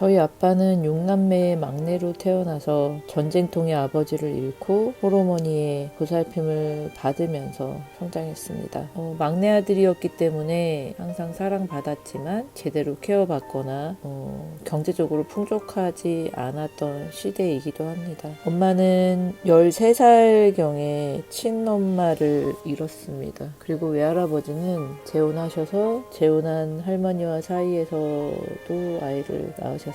저희 아빠는 6남매의 막내로 태어나서 전쟁통의 아버지를 잃고 호르머니의 보살핌을 받으면서 성장했습니다. 막내 아들이었기 때문에 항상 사랑받았지만 제대로 케어받거나 경제적으로 풍족하지 않았던 시대이기도 합니다. 엄마는 13살경에 친엄마를 잃었습니다. 그리고 외할아버지는 재혼하셔서 재혼한 할머니와 사이에서도 아이를 낳으셨습니다.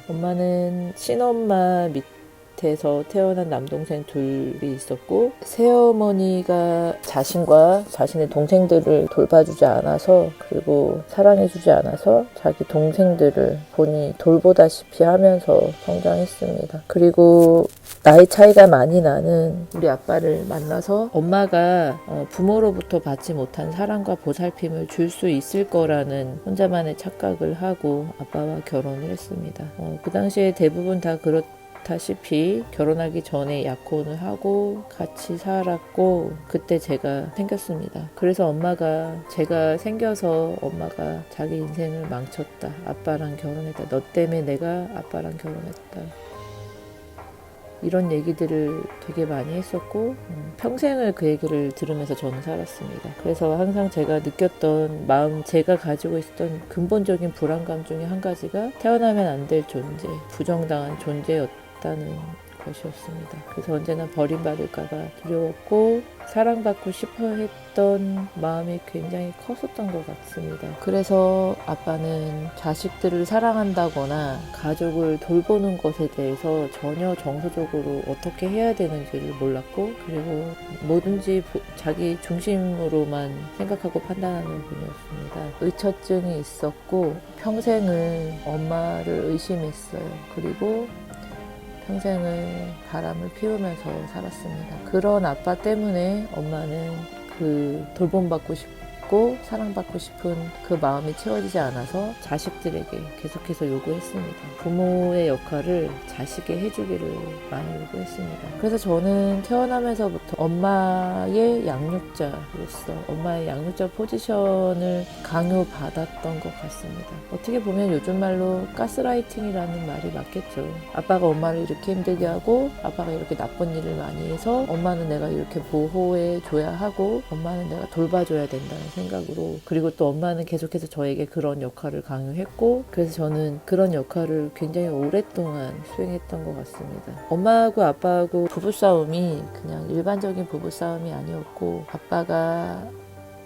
엄마는 친엄마 밑에서 태어난 남동생 둘이 있었고, 새어머니가 자신과 자신의 동생들을 돌봐주지 않아서, 그리고 사랑해주지 않아서 자기 동생들을 본인이 돌보다시피 하면서 성장했습니다. 그리고 나이 차이가 많이 나는 우리 아빠를 만나서 엄마가 부모로부터 받지 못한 사랑과 보살핌을 줄 수 있을 거라는 혼자만의 착각을 하고 아빠와 결혼을 했습니다. 그 당시에 대부분 다 그렇다시피 결혼하기 전에 약혼을 하고 같이 살았고, 그때 제가 생겼습니다. 그래서 엄마가, 제가 생겨서 엄마가 자기 인생을 망쳤다, 아빠랑 결혼했다, 너 때문에 내가 아빠랑 결혼했다, 이런 얘기들을 되게 많이 했었고, 평생을 그 얘기를 들으면서 저는 살았습니다. 그래서 항상 제가 느꼈던 마음, 제가 가지고 있었던 근본적인 불안감 중에 한 가지가 태어나면 안 될 존재, 부정당한 존재였다는 것이었습니다. 그래서 언제나 버림받을까봐 두려웠고 사랑받고 싶어 했던 마음이 굉장히 컸었던 것 같습니다. 그래서 아빠는 자식들을 사랑한다거나 가족을 돌보는 것에 대해서 전혀 정서적으로 어떻게 해야 되는지를 몰랐고, 그리고 뭐든지 자기 중심으로만 생각하고 판단하는 분이었습니다. 의처증이 있었고 평생을 엄마를 의심했어요. 그리고 평생을 바람을 피우면서 살았습니다. 그런 아빠 때문에 엄마는 그 돌봄받고 싶고 사랑받고 싶은 그 마음이 채워지지 않아서 자식들에게 계속해서 요구했습니다. 부모의 역할을 자식이 해주기를 많이 요구했습니다. 그래서 저는 태어나면서부터 엄마의 양육자로서 엄마의 양육자 포지션을 강요받았던 것 같습니다. 어떻게 보면 요즘 말로 가스라이팅이라는 말이 맞겠죠. 아빠가 엄마를 이렇게 힘들게 하고 아빠가 이렇게 나쁜 일을 많이 해서 엄마는 내가 이렇게 보호해 줘야 하고 엄마는 내가 돌봐줘야 된다는 생각으로, 그리고 또 엄마는 계속해서 저에게 그런 역할을 강요했고, 그래서 저는 그런 역할을 굉장히 오랫동안 수행했던 것 같습니다. 엄마하고 아빠하고 부부싸움이 그냥 일반적인 부부싸움이 아니었고, 아빠가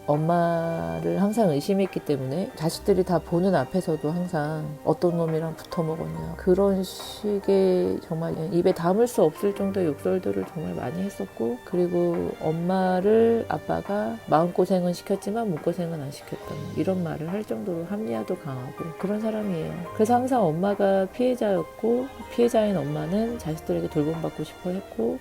엄마를 항상 의심했기 때문에 자식들이 다 보는 앞에서도 항상 어떤 놈이랑 붙어 먹었냐, 그런 식의 정말 입에 담을 수 없을 정도의 욕설들을 정말 많이 했었고, 그리고 엄마를 아빠가 마음고생은 시켰지만 몸고생은 안 시켰다, 이런 말을 할 정도로 합리화도 강하고 그런 사람이에요. 그래서 항상 엄마가 피해자였고 피해자인 엄마는 자식들에게 돌봄받고 싶어 했고,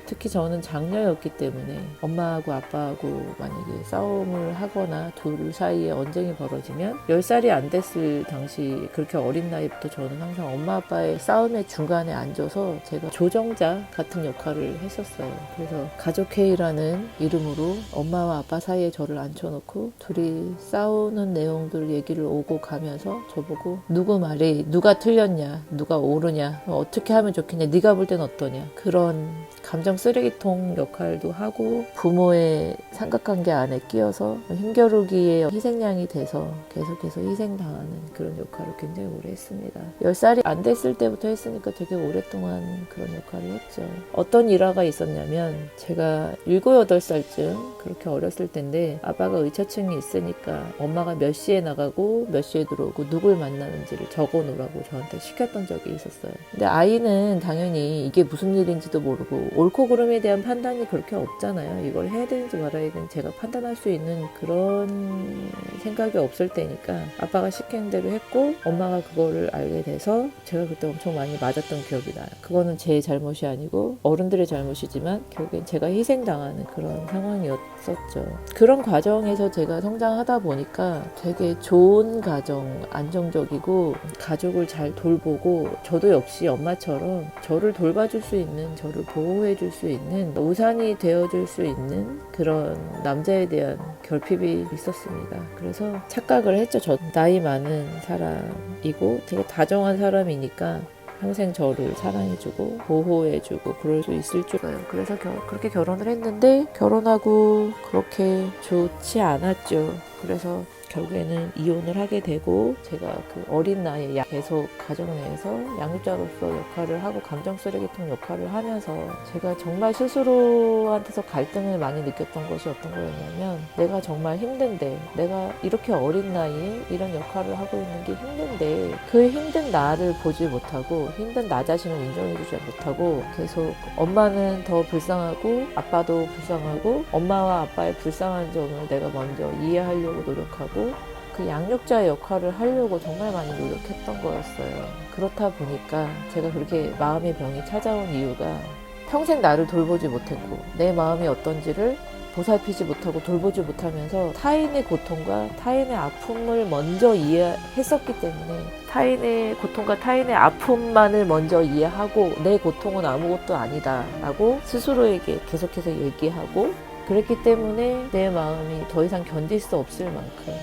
특히 저는 장녀였기 때문에 엄마하고 아빠하고 만약에 싸움을 하거나 둘 사이에 언쟁이 벌어지면 10살이 안 됐을 당시, 그렇게 어린 나이부터 저는 항상 엄마 아빠의 싸움의 중간에 앉아서 제가 조정자 같은 역할을 했었어요. 그래서 가족회의라는 이름으로 엄마와 아빠 사이에 저를 앉혀놓고 둘이 싸우는 내용들 얘기를 오고 가면서 저보고 누구 말이 누가 틀렸냐, 누가 옳으냐, 어떻게 하면 좋겠냐, 네가 볼 땐 어떠냐, 그런 감정 쓰레기통 역할도 하고 부모의 삼각관계 안에 끼어서 힘겨루기의 희생양이 돼서 계속해서 희생당하는 그런 역할을 굉장히 오래 했습니다. 10살이 안 됐을 때부터 했으니까 되게 오랫동안 그런 역할을 했죠. 어떤 일화가 있었냐면, 제가 7, 8살쯤 그렇게 어렸을 때인데 아빠가 의처증이 있으니까 엄마가 몇 시에 나가고 몇 시에 들어오고 누굴 만나는지를 적어놓으라고 저한테 시켰던 적이 있었어요. 근데 아이는 당연히 이게 무슨 일인지도 모르고 옳고 그름에 대한 판단이 그렇게 없잖아요. 이걸 해야 되는지 말아야 되는지 제가 판단할 수 있는 그런 생각이 없을 때니까 아빠가 시킨 대로 했고, 엄마가 그거를 알게 돼서 제가 그때 엄청 많이 맞았던 기억이 나요. 그거는 제 잘못이 아니고 어른들의 잘못이지만 결국엔 제가 희생당하는 그런 상황이었었죠. 그런 과정에서 제가 성장하다 보니까 되게 좋은 가정, 안정적이고 가족을 잘 돌보고, 저도 역시 엄마처럼 저를 돌봐줄 수 있는, 저를 보호해 보호해 줄 수 있는, 우산이 되어줄 수 있는 그런 남자에 대한 결핍이 있었습니다. 그래서 착각을 했죠. 저 나이 많은 사람이고 되게 다정한 사람이니까 평생 저를 사랑해주고 보호해주고 그럴 수 있을 줄 알아요. 그래서 그렇게 결혼을 했는데 결혼하고 그렇게 좋지 않았죠. 그래서 결국에는 이혼을 하게 되고, 제가 그 어린 나이에 계속 가정 내에서 양육자로서 역할을 하고 감정 쓰레기통 역할을 하면서 제가 정말 스스로한테서 갈등을 많이 느꼈던 것이 어떤 거였냐면, 내가 정말 힘든데, 내가 이렇게 어린 나이에 이런 역할을 하고 있는 게 힘든데 그 힘든 나를 보지 못하고 힘든 나 자신을 인정해주지 못하고 계속 엄마는 더 불쌍하고 아빠도 불쌍하고 엄마와 아빠의 불쌍한 점을 내가 먼저 이해하려고 노력하고 그 양육자의 역할을 하려고 정말 많이 노력했던 거였어요. 그렇다 보니까 제가 그렇게 마음의 병이 찾아온 이유가, 평생 나를 돌보지 못했고 내 마음이 어떤지를 보살피지 못하고 돌보지 못하면서 타인의 고통과 타인의 아픔을 먼저 이해했었기 때문에, 타인의 고통과 타인의 아픔만을 먼저 이해하고 내 고통은 아무것도 아니다 라고 스스로에게 계속해서 얘기하고, 그랬기 때문에 내 마음이 더 이상 견딜 수 없을 만큼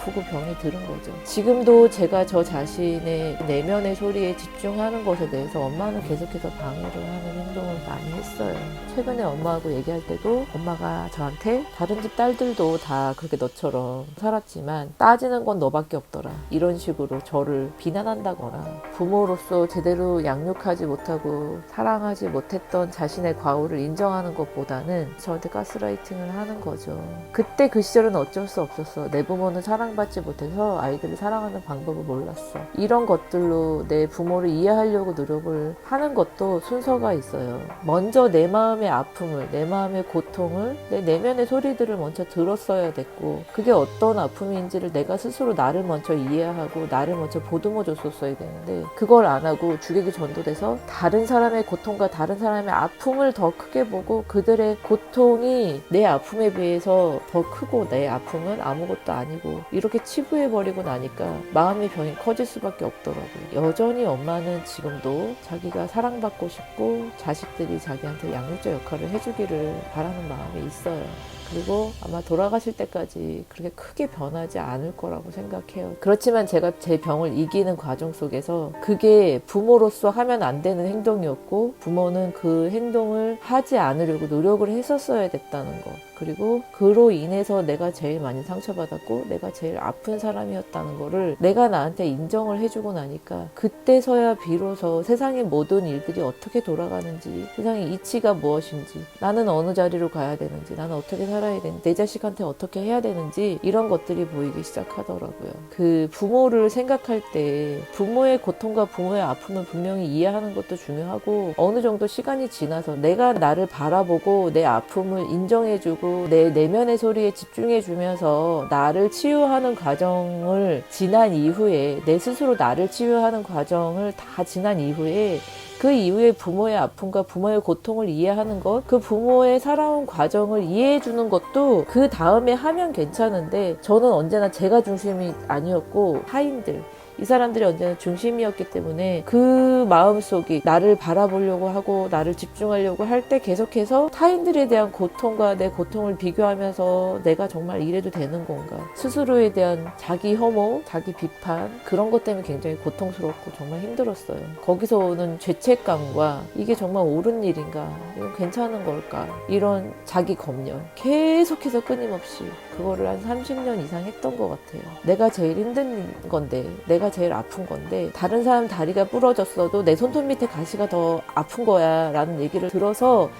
아프고 병이 들은 거죠. 지금도 제가 저 자신의 내면의 소리에 집중하는 것에 대해서 엄마는 계속해서 방해를 하는 행동을 많이 했어요. 최근에 엄마하고 얘기할 때도 엄마가 저한테 다른 집 딸들도 다 그렇게 너처럼 살았지만 따지는 건 너밖에 없더라, 이런 식으로 저를 비난한다거나, 부모로서 제대로 양육하지 못하고 사랑하지 못했던 자신의 과오를 인정하는 것보다는 저한테 가스라이팅을 하는 거죠. 그때 그 시절은 어쩔 수 없었어. 내 부모는 사랑받지 못해서 아이들을 사랑하는 방법을 몰랐어. 이런 것들로 내 부모를 이해하려고 노력을 하는 것도 순서가 있어요. 먼저 내 마음의 아픔을, 내 마음의 고통을, 내 내면의 소리들을 먼저 들었어야 됐고, 그게 어떤 아픔인지를 내가 스스로 나를 먼저 이해하고 나를 먼저 보듬어 줬었어야 되는데, 그걸 안 하고 주객이 전도돼서 다른 사람의 고통과 다른 사람의 아픔을 더 크게 보고, 그들의 고통이 내 아픔에 비해서 더 크고 내 아픔은 아무것도 아니고 이렇게 치부해버리고 나니까 마음의 병이 커질 수밖에 없더라고요. 여전히 엄마는 지금도 자기가 사랑받고 싶고 자식들이 자기한테 양육자 역할을 해주기를 바라는 마음이 있어요. 그리고 아마 돌아가실 때까지 그렇게 크게 변하지 않을 거라고 생각해요. 그렇지만 제가 제 병을 이기는 과정 속에서 그게 부모로서 하면 안 되는 행동이었고, 부모는 그 행동을 하지 않으려고 노력을 했었어야 됐다는 거, 그리고 그로 인해서 내가 제일 많이 상처받았고 내가 제일 아픈 사람이었다는 거를 내가 나한테 인정을 해주고 나니까, 그때서야 비로소 세상의 모든 일들이 어떻게 돌아가는지, 세상의 이치가 무엇인지, 나는 어느 자리로 가야 되는지, 나는 어떻게 살아야 되는지, 내 자식한테 어떻게 해야 되는지, 이런 것들이 보이기 시작하더라고요. 그 부모를 생각할 때 부모의 고통과 부모의 아픔을 분명히 이해하는 것도 중요하고, 어느 정도 시간이 지나서 내가 나를 바라보고 내 아픔을 인정해주고 내 내면의 소리에 집중해주면서 나를 치유하는 과정을 지난 이후에, 내 스스로 나를 치유하는 과정을 다 지난 이후에, 그 이후에 부모의 아픔과 부모의 고통을 이해하는 것, 그 부모의 살아온 과정을 이해해주는 것도 그 다음에 하면 괜찮은데, 저는 언제나 제가 중심이 아니었고 타인들, 이 사람들이 언제나 중심이었기 때문에 그 마음속이 나를 바라보려고 하고 나를 집중하려고 할 때 계속해서 타인들에 대한 고통과 내 고통을 비교하면서 내가 정말 이래도 되는 건가, 스스로에 대한 자기 혐오, 자기 비판, 그런 것 때문에 굉장히 고통스럽고 정말 힘들었어요. 거기서 오는 죄책감과 이게 정말 옳은 일인가, 이건 괜찮은 걸까, 이런 자기 검열 계속해서 끊임없이 그거를 한 30년 이상 했던 것 같아요. 내가 제일 힘든 건데, 내가 제일 아픈 건데, 다른 사람 다리가 부러졌어도 내 손톱 밑에 가시가 더 아픈 거야 라는 얘기를 들어서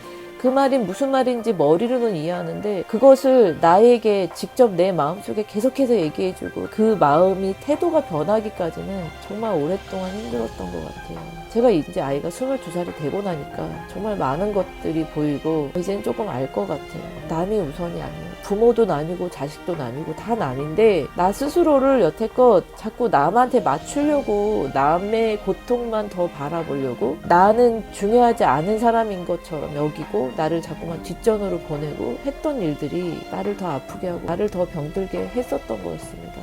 그 말이 무슨 말인지 머리로는 이해하는데, 그것을 나에게 직접 내 마음속에 계속해서 얘기해주고 그 마음이 태도가 변하기까지는 정말 오랫동안 힘들었던 것 같아요. 제가 이제 아이가 22살이 되고 나니까 정말 많은 것들이 보이고 이제는 조금 알 것 같아요. 남이 우선이 아니에요. 부모도 남이고 자식도 남이고 다 남인데, 나 스스로를 여태껏 자꾸 남한테 맞추려고, 남의 고통만 더 바라보려고, 나는 중요하지 않은 사람인 것처럼 여기고 나를 자꾸만 뒷전으로 보내고 했던 일들이 나를 더 아프게 하고 나를 더 병들게 했었던 거였습니다.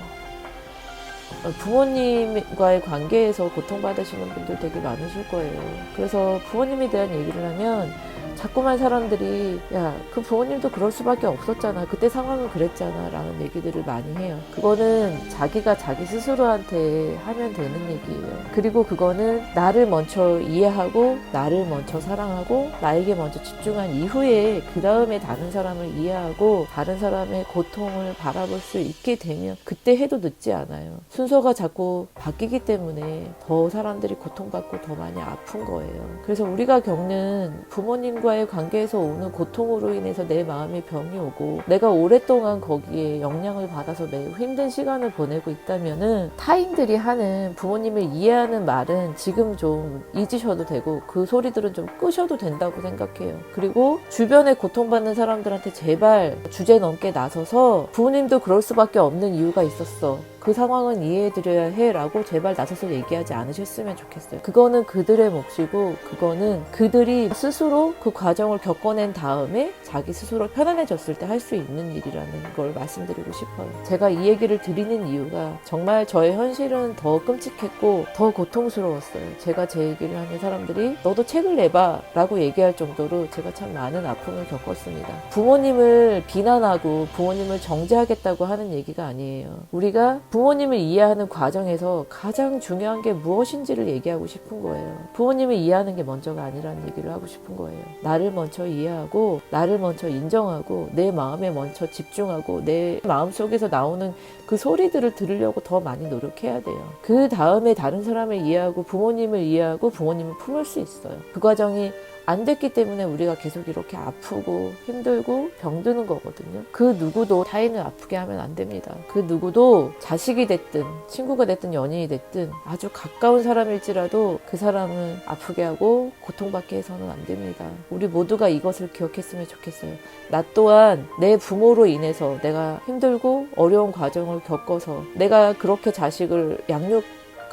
부모님과의 관계에서 고통받으시는 분들 되게 많으실 거예요. 그래서 부모님에 대한 얘기를 하면 자꾸만 사람들이 야, 그 부모님도 그럴 수밖에 없었잖아. 그때 상황은 그랬잖아. 라는 얘기들을 많이 해요. 그거는 자기가 자기 스스로한테 하면 되는 얘기예요. 그리고 그거는 나를 먼저 이해하고 나를 먼저 사랑하고 나에게 먼저 집중한 이후에 그 다음에 다른 사람을 이해하고 다른 사람의 고통을 바라볼 수 있게 되면 그때 해도 늦지 않아요. 순서가 자꾸 바뀌기 때문에 더 사람들이 고통받고 더 많이 아픈 거예요. 그래서 우리가 겪는 부모님과의 관계에서 오는 고통으로 인해서 내 마음에 병이 오고 내가 오랫동안 거기에 영향을 받아서 매우 힘든 시간을 보내고 있다면은 타인들이 하는 부모님을 이해하는 말은 지금 좀 잊으셔도 되고 그 소리들은 좀 끄셔도 된다고 생각해요. 그리고 주변에 고통받는 사람들한테 제발 주제 넘게 나서서 부모님도 그럴 수밖에 없는 이유가 있었어. 그 상황은 이해해드려야 해 라고 제발 나서서 얘기하지 않으셨으면 좋겠어요. 그거는 그들의 몫이고 그거는 그들이 스스로 그 과정을 겪어낸 다음에 자기 스스로 편안해졌을 때 할 수 있는 일이라는 걸 말씀드리고 싶어요. 제가 이 얘기를 드리는 이유가 정말 저의 현실은 더 끔찍했고 더 고통스러웠어요. 제가 제 얘기를 하면 사람들이 너도 책을 내봐 라고 얘기할 정도로 제가 참 많은 아픔을 겪었습니다. 부모님을 비난하고 부모님을 정죄하겠다고 하는 얘기가 아니에요. 우리가 부모님을 이해하는 과정에서 가장 중요한 게 무엇인지를 얘기하고 싶은 거예요. 부모님을 이해하는 게 먼저가 아니라는 얘기를 하고 싶은 거예요. 나를 먼저 이해하고 나를 먼저 인정하고 내 마음에 먼저 집중하고 내 마음속에서 나오는 그 소리들을 들으려고 더 많이 노력해야 돼요. 그 다음에 다른 사람을 이해하고 부모님을 이해하고 부모님을 품을 수 있어요. 그 과정이 안 됐기 때문에 우리가 계속 이렇게 아프고 힘들고 병드는 거거든요. 그 누구도 타인을 아프게 하면 안 됩니다. 그 누구도 자식이 됐든 친구가 됐든 연인이 됐든 아주 가까운 사람일지라도 그 사람은 아프게 하고 고통받게 해서는 안 됩니다. 우리 모두가 이것을 기억했으면 좋겠어요. 나 또한 내 부모로 인해서 내가 힘들고 어려운 과정을 겪어서 내가 그렇게 자식을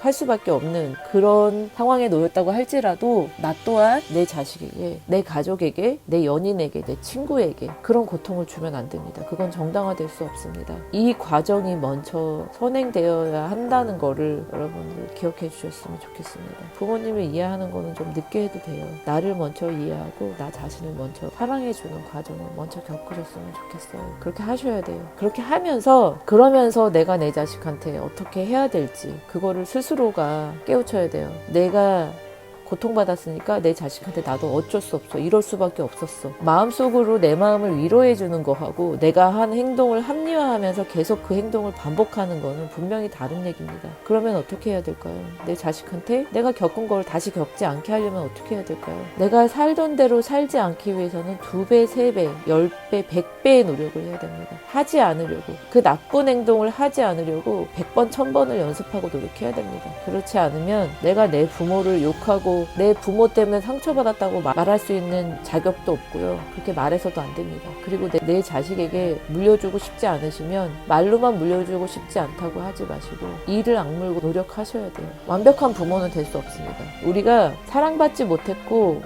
할 수밖에 없는 그런 상황에 놓였다고 할지라도 나 또한 내 자식에게, 내 가족에게, 내 연인에게, 내 친구에게 그런 고통을 주면 안 됩니다. 그건 정당화될 수 없습니다. 이 과정이 먼저 선행되어야 한다는 거를 여러분들 기억해 주셨으면 좋겠습니다. 부모님을 이해하는 거는 좀 늦게 해도 돼요. 나를 먼저 이해하고 나 자신을 먼저 사랑해 주는 과정을 먼저 겪으셨으면 좋겠어요. 그렇게 하셔야 돼요. 그렇게 하면서 그러면서 내가 내 자식한테 어떻게 해야 될지 그거를 스스로가 깨우쳐야 돼요. 내가 고통받았으니까 내 자식한테 나도 어쩔 수 없어. 이럴 수밖에 없었어. 마음속으로 내 마음을 위로해 주는 거하고 내가 한 행동을 합리화하면서 계속 그 행동을 반복하는 거는 분명히 다른 얘기입니다. 그러면 어떻게 해야 될까요? 내 자식한테 내가 겪은 걸 다시 겪지 않게 하려면 어떻게 해야 될까요? 내가 살던 대로 살지 않기 위해서는 2배, 3배, 10배, 100배의 노력을 해야 됩니다. 하지 않으려고. 그 나쁜 행동을 하지 않으려고 100번, 1000번을 연습하고 노력해야 됩니다. 그렇지 않으면 내가 내 부모를 욕하고 내 부모 때문에 상처받았다고 말할 수 있는 자격도 없고요. 그렇게 말해서도 안 됩니다. 그리고 내 자식에게 물려주고 싶지 않으시면 말로만 물려주고 싶지 않다고 하지 마시고 이를 악물고 노력하셔야 돼요. 완벽한 부모는 될 수 없습니다. 우리가 사랑받지 못했고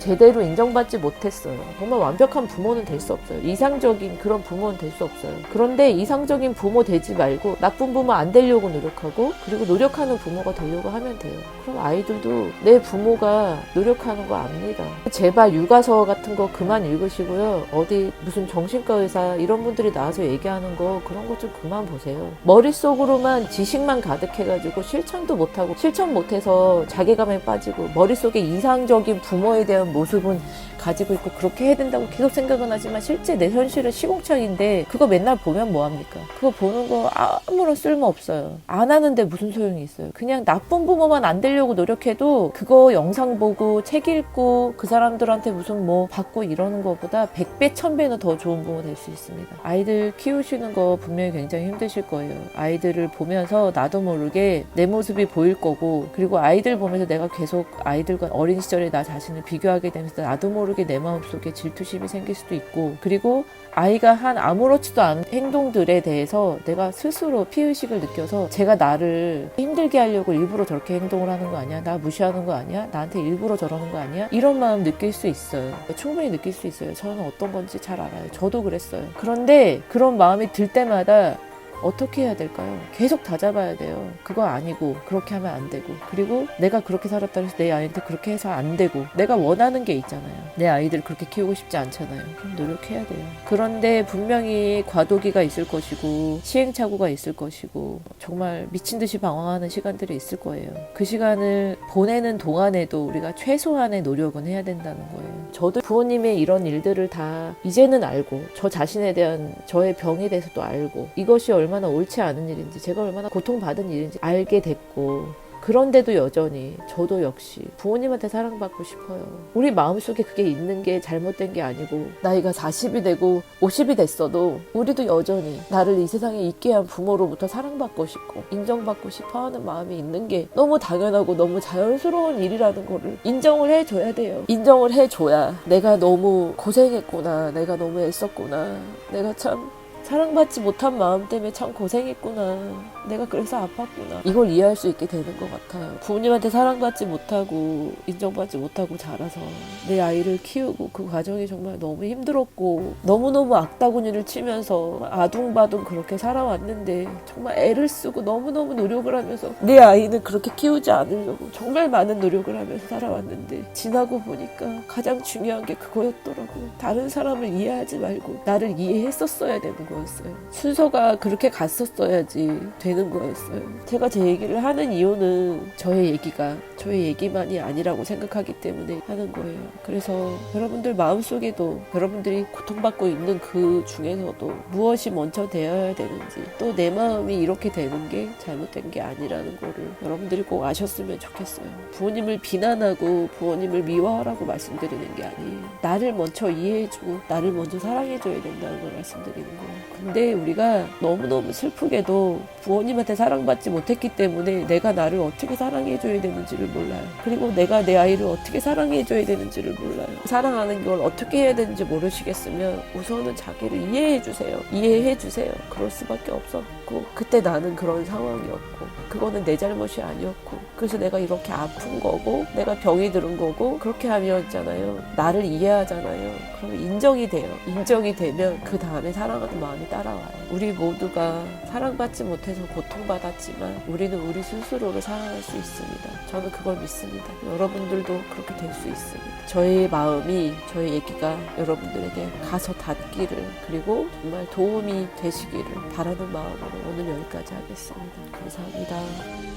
제대로 인정받지 못했어요. 정말 완벽한 부모는 될 수 없어요. 이상적인 그런 부모는 될 수 없어요. 그런데 이상적인 부모 되지 말고 나쁜 부모 안 되려고 노력하고 그리고 노력하는 부모가 되려고 하면 돼요. 그럼 아이들도 내 부모가 노력하는 거 압니다. 제발 육아서 같은 거 그만 읽으시고요. 어디 무슨 정신과 의사 이런 분들이 나와서 얘기하는 거 그런 거 좀 그만 보세요. 머릿속으로만 지식만 가득해가지고 실천도 못하고 실천 못해서 자괴감에 빠지고 머릿속에 이상적인 부모에 대한 모습은 가지고 있고 그렇게 해야 된다고 계속 생각은 하지만 실제 내 현실은 시궁창인데 그거 맨날 보면 뭐합니까? 그거 보는 거 아무런 쓸모 없어요. 안 하는데 무슨 소용이 있어요. 그냥 나쁜 부모만 안 되려고 노력해도 그거 영상 보고 책 읽고 그 사람들한테 무슨 뭐 받고 이러는 것보다 100배 1000배는 더 좋은 부모 될 수 있습니다. 아이들 키우시는 거 분명히 굉장히 힘드실 거예요. 아이들을 보면서 나도 모르게 내 모습이 보일 거고 그리고 아이들 보면서 내가 계속 아이들과 어린 시절에 나 자신을 비교하게 되면서 나도 모르게 내 마음속에 질투심이 생길 수도 있고 그리고 아이가 한 아무렇지도 않은 행동들에 대해서 내가 스스로 피의식을 느껴서 제가 나를 힘들게 하려고 일부러 저렇게 행동을 하는 거 아니야? 나 무시하는 거 아니야? 나한테 일부러 저러는 거 아니야? 이런 마음 느낄 수 있어요. 충분히 느낄 수 있어요. 저는 어떤 건지 잘 알아요. 저도 그랬어요. 그런데 그런 마음이 들 때마다 어떻게 해야 될까요? 계속 다잡아야 돼요. 그거 아니고 그렇게 하면 안 되고, 그리고 내가 그렇게 살았다 해서 내 아이한테 그렇게 해서 안 되고, 내가 원하는 게 있잖아요. 내 아이들 그렇게 키우고 싶지 않잖아요. 그럼 노력해야 돼요. 그런데 분명히 과도기가 있을 것이고 시행착오가 있을 것이고 정말 미친 듯이 방황하는 시간들이 있을 거예요. 그 시간을 보내는 동안에도 우리가 최소한의 노력은 해야 된다는 거예요. 저도 부모님의 이런 일들을 다 이제는 알고, 저 자신에 대한 저의 병에 대해서도 알고, 이것이 얼마나 옳지 않은 일인지, 제가 얼마나 고통받은 일인지 알게 됐고, 그런데도 여전히 저도 역시 부모님한테 사랑받고 싶어요. 우리 마음속에 그게 있는 게 잘못된 게 아니고, 나이가 40이 되고 50이 됐어도 우리도 여전히 나를 이 세상에 있게 한 부모로부터 사랑받고 싶고 인정받고 싶어 하는 마음이 있는 게 너무 당연하고 너무 자연스러운 일이라는 거를 인정을 해줘야 돼요. 인정을 해줘야 내가 너무 고생했구나, 내가 너무 애썼구나, 내가 참 사랑받지 못한 마음 때문에 참 고생했구나, 내가 그래서 아팠구나, 이걸 이해할 수 있게 되는 것 같아요. 부모님한테 사랑받지 못하고 인정받지 못하고 자라서 내 아이를 키우고 그 과정이 정말 너무 힘들었고, 너무너무 악다구니를 치면서 아둥바둥 그렇게 살아왔는데, 정말 애를 쓰고 너무너무 노력을 하면서 내 아이는 그렇게 키우지 않으려고 정말 많은 노력을 하면서 살아왔는데, 지나고 보니까 가장 중요한 게 그거였더라고요. 다른 사람을 이해하지 말고 나를 이해했었어야 되는 거였어요. 순서가 그렇게 갔었어야지 되는 거였어요. 제가 제 얘기를 하는 이유는 저의 얘기가 저의 얘기만이 아니라고 생각하기 때문에 하는 거예요. 그래서 여러분들 마음속에도 여러분들이 고통받고 있는 그 중에서도 무엇이 먼저 되어야 되는지, 또 내 마음이 이렇게 되는 게 잘못된 게 아니라는 거를 여러분들이 꼭 아셨으면 좋겠어요. 부모님을 비난하고 부모님을 미워하라고 말씀드리는 게 아니에요. 나를 먼저 이해해주고 나를 먼저 사랑해줘야 된다는 걸 말씀드리는 거예요. 근데 우리가 너무너무 슬프게도 부모님한테 사랑받지 못했기 때문에 내가 나를 어떻게 사랑해줘야 되는지를 몰라요. 그리고 내가 내 아이를 어떻게 사랑해줘야 되는지를 몰라요. 사랑하는 걸 어떻게 해야 되는지 모르시겠으면 우선은 자기를 이해해주세요. 이해해주세요. 그럴 수밖에 없었고, 그때 나는 그런 상황이었고, 그거는 내 잘못이 아니었고, 그래서 내가 이렇게 아픈 거고 내가 병이 들은 거고, 그렇게 하면 있잖아요, 나를 이해하잖아요. 그러면 인정이 돼요. 인정이 되면 그 다음에 사랑하는 마음이 따라와요. 우리 모두가 사랑받지 못해서 고통받았지만 우리는 우리 스스로를 사랑할 수 있습니다. 저는 그걸 믿습니다. 여러분들도 그렇게 될 수 있습니다. 저의 마음이, 저의 얘기가 여러분들에게 가서 닿기를, 그리고 정말 도움이 되시기를 바라는 마음으로 오늘 여기까지 하겠습니다. 감사합니다.